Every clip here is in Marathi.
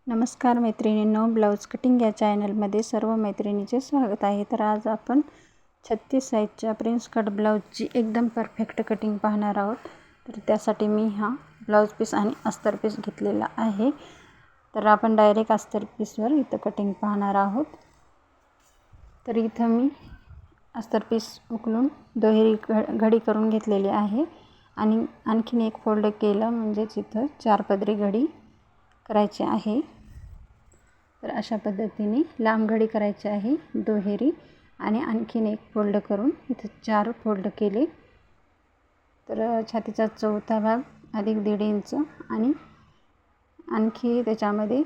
नमस्कार मैत्रिणींनो, ब्लाऊज कटिंग या चॅनलमध्ये सर्व मैत्रिणींचे स्वागत आहे. तर आज आपण 36 साईजच्या प्रिन्स कट ब्लाऊजची एकदम परफेक्ट कटिंग पाहणार आहोत. तर त्यासाठी मी हा ब्लाऊज पीस आणि अस्तर पीस घेतलेला आहे. तर आपण डायरेक्ट अस्तर पीसवर इथं कटिंग पाहणार आहोत. तर इथं मी अस्तर पीस उकलून दुहेरी घडी करून घेतलेली आहे आणि आणखीन एक फोल्ड केलं म्हणजेच इथं 4 पदरी घडी करायची आहे. तर अशा पद्धतीने लांब घडी करायची आहे दुहेरी आणि आणखीन एक फोल्ड करून इथे 4 फोल्ड केले. तर छातीचा चौथा भाग अधिक 1.5 इंच आणि आणखी त्याच्यामध्ये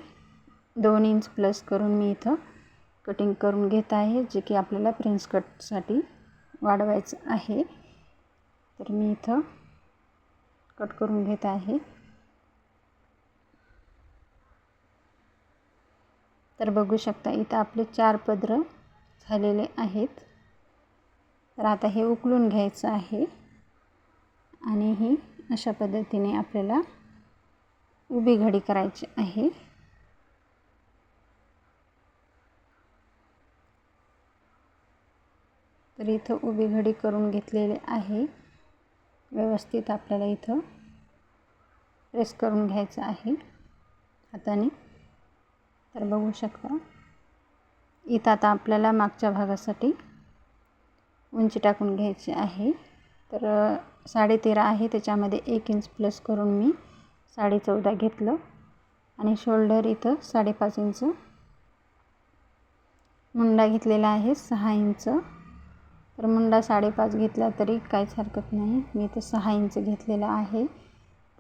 2 इंच प्लस करून मी इथं कटिंग करून घेत आहे, जे की आपल्याला प्रिन्स कटसाठी वाढवायचं आहे. तर मी इथं कट करून घेत आहे. तर बघू शकता इथं आपले 4 पदर झालेले आहेत. तर आता हे उकलून घ्यायचं आहे आणि ही अशा पद्धतीने आपल्याला उभी घडी करायची आहे. तर इथं उभी घडी करून घेतलेली आहे. व्यवस्थित आपल्याला इथं प्रेस करून घ्यायचं आहे हाताने. तर बघू शकता इथं आता आपल्याला मागच्या भागासाठी उंची टाकून घ्यायची आहे. तर 13.5 आहे, त्याच्यामध्ये 1 इंच प्लस करून मी 14.5 घेतलं आणि शोल्डर इथं 5.5 इंच, मुंडा घेतलेला आहे 6 इंच. तर मुंडा 5.5 घेतला तरी काहीच हरकत नाही, मी इथं 6 इंच घेतलेला आहे.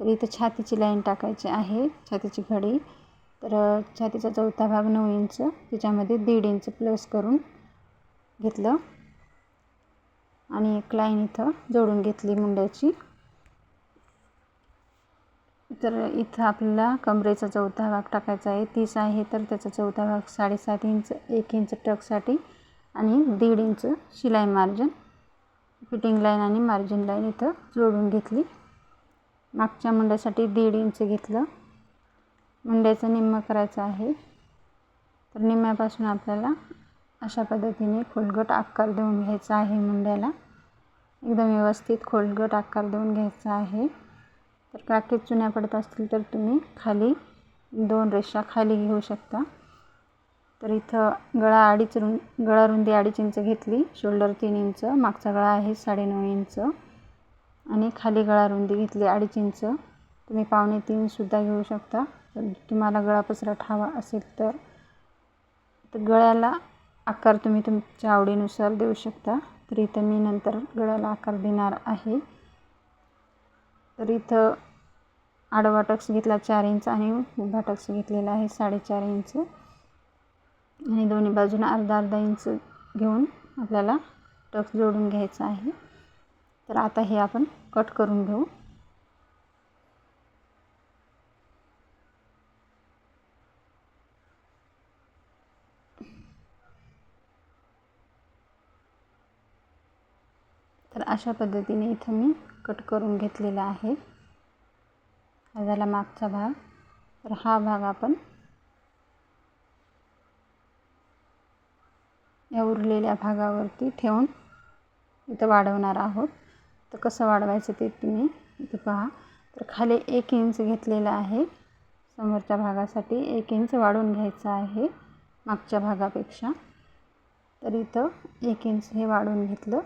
तर इथं छातीची लाईन टाकायची आहे, छातीची घडी. तर छातीचा चौथा भाग 9 इंच, त्याच्यामध्ये 1.5 इंच प्लस करून घेतलं आणि एक लाईन इथं जोडून घेतली मुंड्याची. तर इथं आपल्याला कमरेचा चौथा भाग टाकायचा आहे. 30 आहे तर त्याचा चौथा भाग 7.5 इंच, 1 इंच टक्ससाठी आणि 1.5 इंच शिलाई मार्जिन, फिटिंग लाईन आणि मार्जिन लाईन इथं जोडून घेतली. मागच्या मुंड्यासाठी 1.5 इंच घेतलं. मुंड्याचं निम्मं करायचं आहे. तर निम्म्यापासून आपल्याला अशा पद्धतीने खोलगट आकार देऊन घ्यायचा आहे. मुंड्याला एकदम व्यवस्थित खोलगट आकार देऊन घ्यायचा आहे. तर काखेत चुन्या पडत असतील तर तुम्ही खाली 2 रेषा खाली घेऊ शकता. तर इथं गळा रुंदी 2.5 इंच घेतली, शोल्डर 3 इंच, मागचा गळा आहे 9.5 इंच आणि खाली गळा रुंदी घेतली 2.5 इंच. तुम्ही 2.25 सुद्धा घेऊ शकता तर तुम्हाला गळा पसरट हवा असेल तर. गळ्याला आकार तुम्ही तुमच्या आवडीनुसार देऊ शकता. तर इथं मी नंतर गळ्याला आकार देणार आहे. तर इथं आडवा टक्स घेतला 4 इंच आणि उभा टक्स घेतलेला आहे 4.5 इंच आणि दोन्ही बाजूने अर्धा इंच घेऊन आपल्याला टक्स जोडून घ्यायचा आहे. तर आता हे आपण कट करून घेऊ. तर अशा पद्धतीने इथं मी कट करून घेतलेला आहे. हा झाला मागचा भाग. तर हा भाग आपण या उरलेल्या भागावरती ठेवून इथं वाढवणार आहोत. तर कसं वाढवायचं ते तुम्ही इथं पहा. तर खाली 1 इंच घेतलेला आहे, समोरच्या भागासाठी 1 इंच वाढवून घ्यायचं आहे मागच्या भागापेक्षा. तर इथं 1 इंच हे वाढवून घेतलं.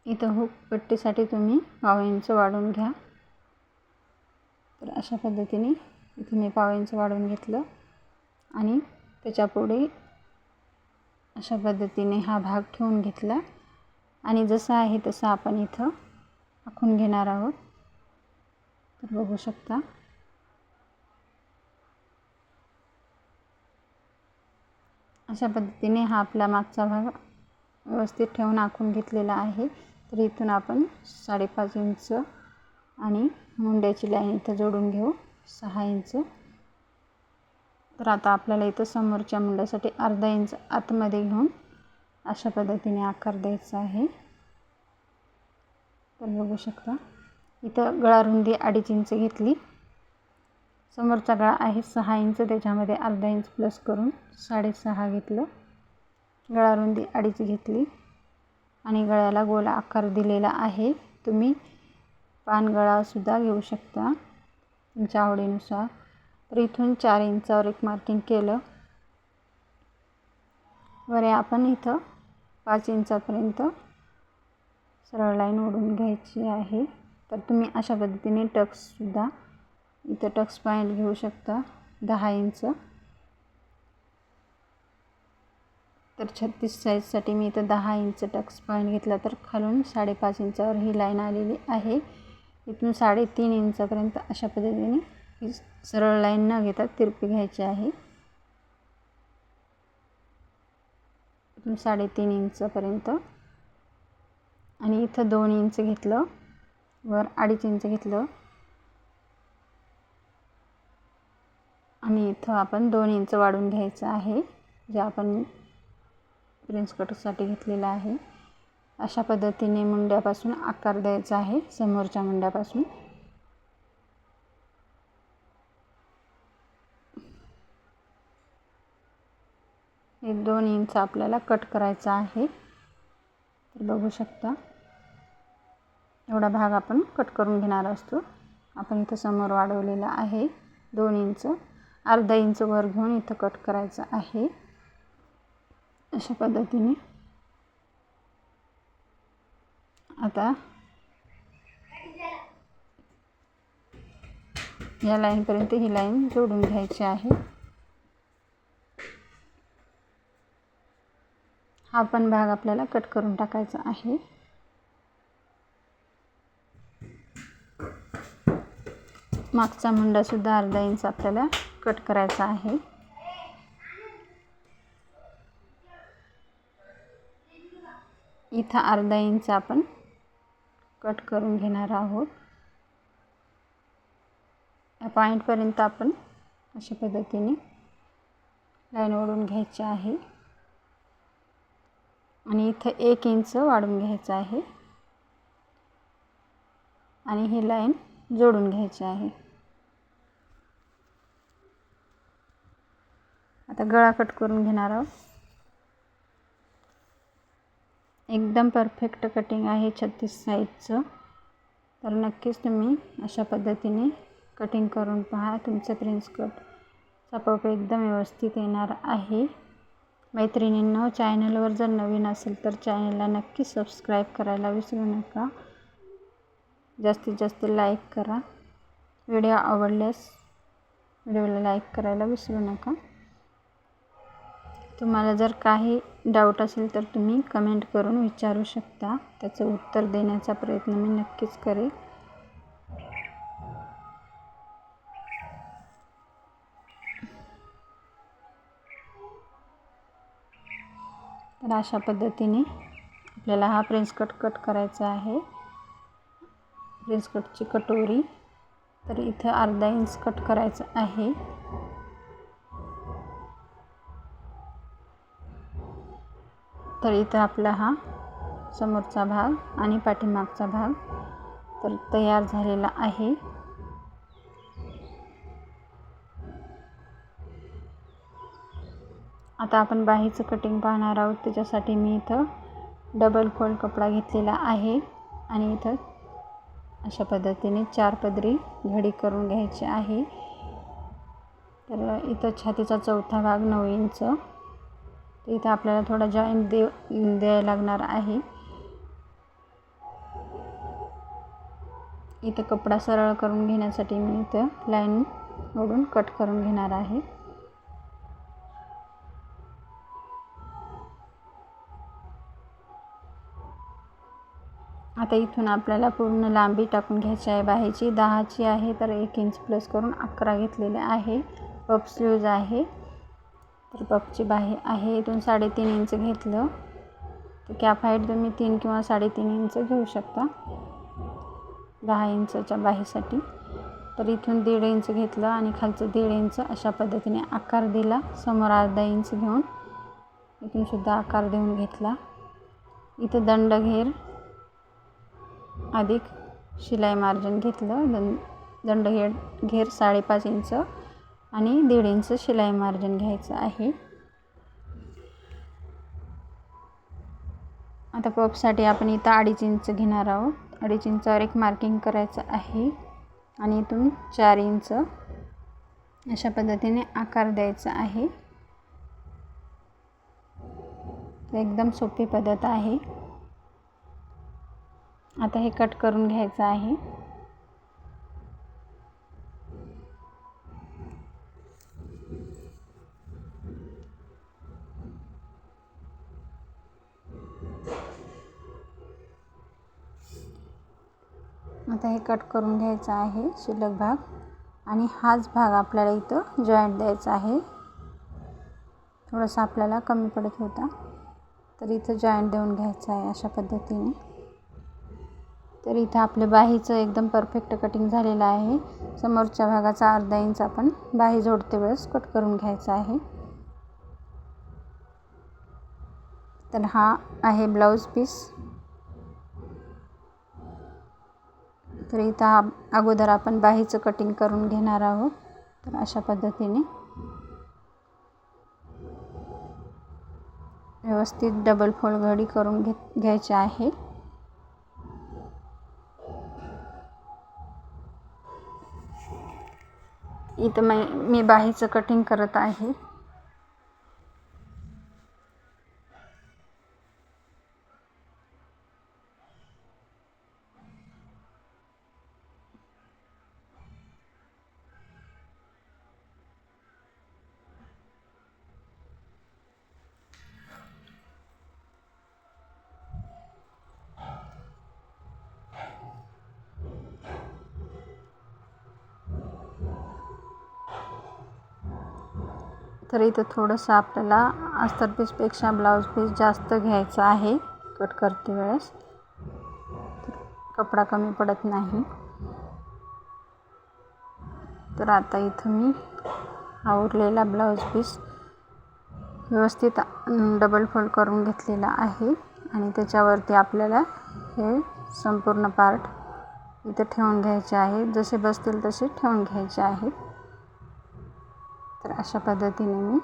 इथं हुक पट्टीसाठी तुम्ही 1/2 इंच वाढवून घ्या. तर अशा पद्धतीने इथं मी 1/2 इंच वाढवून घेतलं आणि त्याच्या पुढे अशा पद्धतीने हा भाग ठेवून घेतला आणि जसं आहे तसं आपण इथं आखून घेणार आहोत. तर बघू शकता अशा पद्धतीने हा आपला मागचा भाग व्यवस्थित ठेवून आखून घेतलेला आहे. तर इथून आपण 5.5 इंच आणि मुंड्याची लाईन इथं जोडून घेऊ 6 इंच. तर आता आपल्याला इथं समोरच्या मुंड्यासाठी अर्धा इंच आतमध्ये घेऊन अशा पद्धतीने आकार द्यायचा आहे. तर बघू शकता इथं गळा रुंदी 2.5 इंच घेतली. समोरचा गळा आहे 6 इंच, त्याच्यामध्ये अर्धा इंच प्लस करून 6.5 घेतलं. गळा रुंदी 2.5 घेतली आणि गळ्याला गोल आकार दिलेला आहे. तुम्ही पानगळासुद्धा घेऊ शकता तुमच्या आवडीनुसार. तर इथून 4 इंचावर एक मार्किंग केलं. वरे आपण इथं 5 इंचापर्यंत सरळ लाईन ओढून घ्यायची आहे. तर तुम्ही अशा पद्धतीने टक्ससुद्धा इथं टक्स पॉईंट घेऊ शकता 10 इंच. तर 36 साईजसाठी मी इथं 10 इंच टक्स पॉईंट घेतला. तर खालून 5.5 इंचावर ही लाईन आलेली आहे. इथून 3.5 इंचापर्यंत अशा पद्धतीने ही सरळ लाईन न घेता तिरपी घ्यायची आहे. इथून 3.5 इंचापर्यंत आणि इथं 2 इंच घेतलं, वर 2.5 इंच घेतलं आणि इथं आपण 2 इंच वाढवून घ्यायचं आहे, जे आपण प्रिन्स कटसाठी घेतलेला आहे. अशा पद्धतीने मुंड्यापासून आकार द्यायचा आहे, समोरच्या मुंड्यापासून. हे 2 इंच आपल्याला कट करायचा आहे. तर बघू शकता एवढा भाग आपण कट करून घेणार असतो. आपण इथं समोर वाढवलेला आहे 2 इंच, अर्धा इंच वर घेऊन इथं कट करायचं आहे. अशा पद्धतीने आता या लाईनपर्यंत ही लाईन जोडून घ्यायची आहे. हा पण भाग आपल्याला कट करून टाकायचा आहे. मागचा मुंडासुद्धा अर्धा इंच आपल्याला कट करायचा आहे. इथं अर्धा इंच आपण कट करून घेणार आहोत. या पॉईंटपर्यंत आपण अशा पद्धतीने लाईन ओढून घ्यायची आहे आणि इथं 1 इंच वाढवून घ्यायचं आहे आणि ही लाईन जोडून घ्यायची आहे. आता गळा कट करून घेणार आहोत. एकदम परफेक्ट कटिंग आहे 36 साईजचं. तर नक्कीच तुम्ही अशा पद्धतीने कटिंग करून पहा. तुमचं प्रिन्स कटचा पप एकदम व्यवस्थित येणार आहे. मैत्रिणींनो, चॅनलवर जर नवीन असेल तर चॅनलला नक्की सबस्क्राईब करायला विसरू नका. जास्तीत जास्त लाईक करा. व्हिडिओ आवडल्यास व्हिडिओला लाईक करायला विसरू नका. तुम्हाला जर काही डाऊट असेल तर तुम्ही कमेंट करून विचारू शकता. त्याचं उत्तर देण्याचा प्रयत्न मी नक्कीच करेन. तर अशा पद्धतीने आपल्याला हा प्रिन्स कट करायचा आहे. प्रिन्स कटची कटोरी. तर इथं अर्धा इंच कट करायचं आहे. तर इथं आपला हा समोरचा भाग आणि पाठीमागचा भाग तर तयार झालेला आहे. आता आपण बाहीचं कटिंग पाहणार आहोत. त्याच्यासाठी मी इथं डबल फोल्ड कपडा घेतलेला आहे आणि इथं अशा पद्धतीने 4 पदरी घडी करून घ्यायची आहे. तर इथं छातीचा चौथा भाग 9 इंच. तर इथं आपल्याला थोडा जॉईंट द्यायला लागणार आहे. इथं कपडा सरळ करून घेण्यासाठी मी इथं लाईन ओढून कट करून घेणार आहे. आता इथून आपल्याला पूर्ण लांबी टाकून घ्यायची आहे. बाहीची 10ची आहे तर 1 इंच प्लस करून 11 घेतलेले आहे. पफ स्लीव्ज आहे. तर पफची बाही आहे. इथून 3.5 इंच घेतलं. तर कॅप हाईट तुम्ही 3 किंवा 3.5 इंच घेऊ शकता 10 इंचच्या बाहीसाठी. तर इथून 1.5 इंच घेतलं आणि खालचं 1.5 इंच अशा पद्धतीने आकार दिला. समोर अर्धा इंच घेऊन इथून सुद्धा आकार देऊन घेतला. इथं दंडघेर अधिक शिलाई मार्जिन घेतलं. दंडघेर 5.5 इंच आणि 1.5 इंच शिलाई मार्जिन घ्यायचं आहे. आता पफसाठी आपण इथं 2.5 इंच घेणार आहोत. 2.5 इंचावर एक मार्किंग करायचं आहे आणि इथून 4 इंच अशा पद्धतीने आकार द्यायचा आहे. एकदम सोपी पद्धत आहे. आता हे कट करून घ्यायचं आहे. आता हे कट करून घ्यायचं आहे शिल्लक भाग आणि हाच भाग आपल्याला इथं जॉईंट द्यायचा आहे. थोडासा आपल्याला कमी पडत होता तर इथं जॉईंट देऊन घ्यायचं आहे अशा पद्धतीने. तर इथं आपले बाहीचं एकदम परफेक्ट कटिंग झालेलं आहे. समोरच्या भागाचा 1/2 इंच आपण बाही जोडते वेळेस कट करून घ्यायचा आहे. तर हा आहे ब्लाऊज पीस. तर इथं अगोदर आपण बाहीचं कटिंग करून घेणार आहोत. तर अशा पद्धतीने व्यवस्थित डबल फोल्ड घडी करून घ्यायची आहे. इथं मी बाहीचं कटिंग करत आहे. तर इथं थोडंसं आपल्याला अस्तर पीसपेक्षा ब्लाऊज पीस जास्त घ्यायचं आहे कट करते वेळेस. कपडा कमी पडत नाही. तर आता इथं मी हा उरलेला ब्लाऊज पीस व्यवस्थित डबल फोल्ड करून घेतलेला आहे आणि त्याच्यावरती आपल्याला हे संपूर्ण पार्ट इथं ठेवून घ्यायचे आहे. जसे बसतील तसे ठेवून घ्यायचे आहेत. तर अशा पद्धतीने मी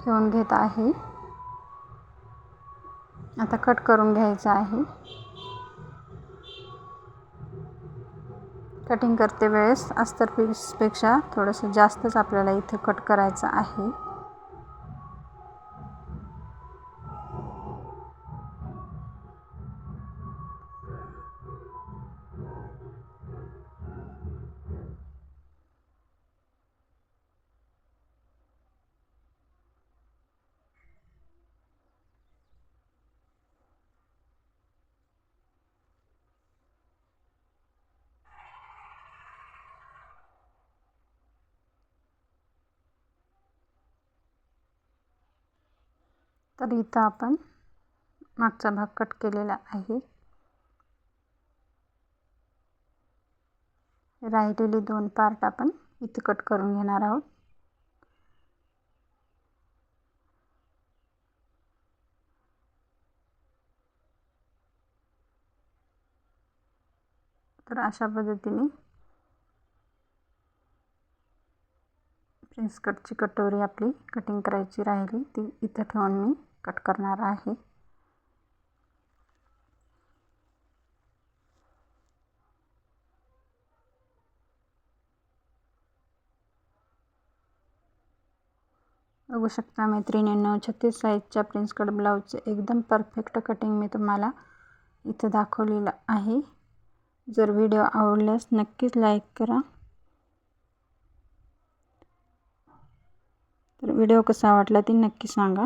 ठेवून घेत आहे. आता कट करून घ्यायचं आहे. कटिंग करते वेळेस अस्तर पीसपेक्षा थोडंसं जास्तच आपल्याला इथे कट करायचं आहे. तर इथं आपण मागचा भाग कट केलेला आहे. राहिलेले 2 पार्ट आपण इथे कट करून घेणार आहोत. तर अशा पद्धतीने प्रिन्स कटची कटोरी आपली कटिंग करायची राहिली ती इथं ठेवून मी कट करणार आहे. बघू शकता मैत्रिणींनो, 36 साईजच्या प्रिन्स कट ब्लाऊजचे एकदम परफेक्ट कटिंग मी तुम्हाला इथं दाखवलेलं आहे. जर व्हिडिओ आवडल्यास नक्कीच लाईक करा. तर व्हिडिओ कसा वाटला ते नक्की सांगा.